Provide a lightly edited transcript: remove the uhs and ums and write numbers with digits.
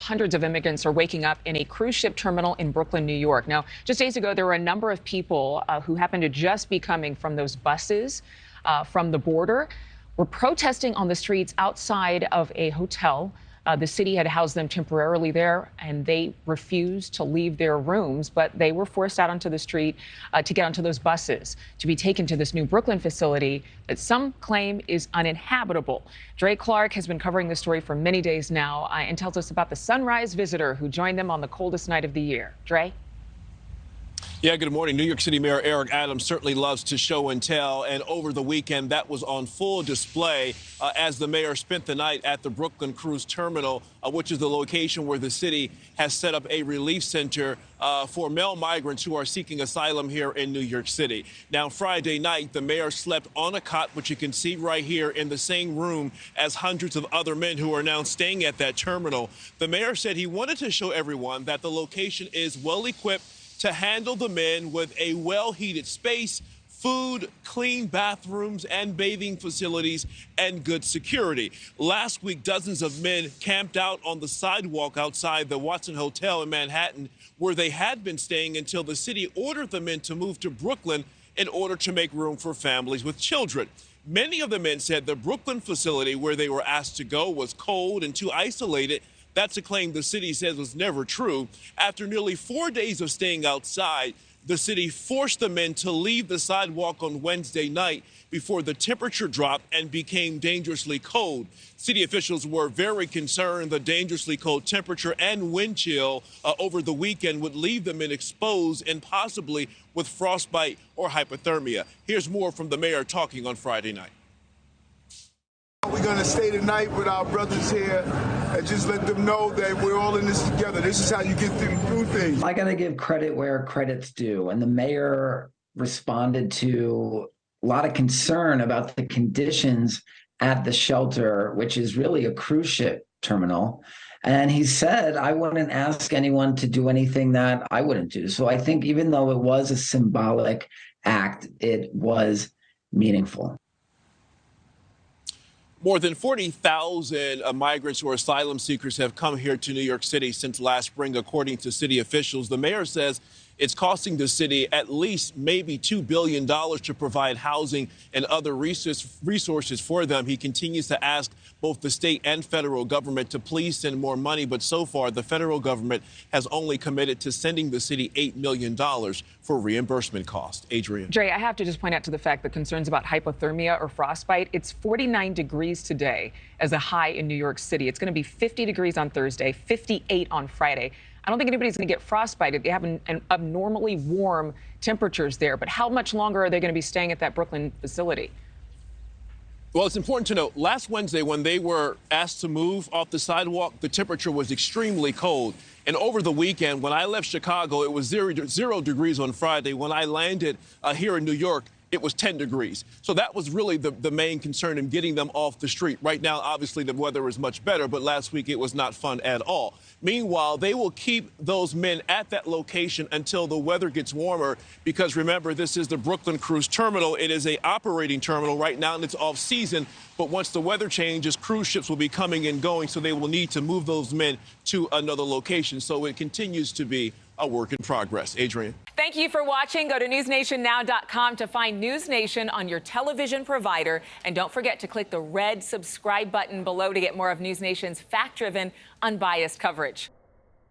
hundreds of immigrants are waking up in a cruise ship terminal in Brooklyn, New York. Now, just days ago, there were a number of people who happened to just be coming from those buses from the border, were protesting on the streets outside of a hotel. The city had housed them temporarily there, and they refused to leave their rooms, but they were forced out onto the street to get onto those buses to be taken to this new Brooklyn facility that some claim is uninhabitable. Dre Clark has been covering this story for many days now and tells us about the sunrise visitor who joined them on the coldest night of the year. Dre? Yeah, good morning. New York City Mayor Eric Adams certainly loves to show and tell, and over the weekend that was on full display as the mayor spent the night at the Brooklyn Cruise Terminal, which is the location where the city has set up a relief center for male migrants who are seeking asylum here in New York City. Now, Friday night, the mayor slept on a cot, which you can see right here in the same room as hundreds of other men who are now staying at that terminal. The mayor said he wanted to show everyone that the location is well equipped to handle the men with a well-heated space, food, clean bathrooms and bathing facilities, and good security. Last week, dozens of men camped out on the sidewalk outside the Watson Hotel in Manhattan, where they had been staying until the city ordered the men to move to Brooklyn in order to make room for families with children. Many of the men said the Brooklyn facility where they were asked to go was cold and too isolated. That's a claim the city says was never true. After nearly 4 days of staying outside, the city forced the men to leave the sidewalk on Wednesday night before the temperature dropped and became dangerously cold. City officials were very concerned the dangerously cold temperature and wind chill over the weekend would leave the men exposed and possibly with frostbite or hypothermia. Here's more from the mayor talking on Friday night. We're going to stay tonight with our brothers here and just let them know that we're all in this together. This is how you get through things. I got to give credit where credit's due. And the mayor responded to a lot of concern about the conditions at the shelter, which is really a cruise ship terminal. And he said, I wouldn't ask anyone to do anything that I wouldn't do. So I think even though it was a symbolic act, it was meaningful. More than 40,000 migrants or asylum seekers have come here to New York City since last spring, according to city officials. The mayor says it's costing the city at least maybe $2 billion to provide housing and other resources for them. He continues to ask both the state and federal government to please send more money. But so far, the federal government has only committed to sending the city $8 million for reimbursement costs. Adrienne. Dre, I have to just point out to the fact that concerns about hypothermia or frostbite, it's 49 degrees today as a high in New York City. It's going to be 50 degrees on Thursday, 58 on Friday. I don't think anybody's going to get frostbite. They have an abnormally warm temperatures there. But how much longer are they going to be staying at that Brooklyn facility? Well, it's important to note, last Wednesday when they were asked to move off the sidewalk, the temperature was extremely cold. And over the weekend, when I left Chicago, it was zero degrees on Friday. When I landed here in New York, it was 10 degrees. So that was really the main concern in getting them off the street. Right now, obviously, the weather is much better, but last week it was not fun at all. Meanwhile, they will keep those men at that location until the weather gets warmer, because remember, this is the Brooklyn Cruise Terminal. It is an operating terminal right now, and it's off season. But once the weather changes, cruise ships will be coming and going, so they will need to move those men to another location. So it continues to be a work in progress. Adrienne. Thank you for watching. Go to newsnationnow.com to find NewsNation on your television provider. And don't forget to click the red subscribe button below to get more of NewsNation's fact-driven, unbiased coverage.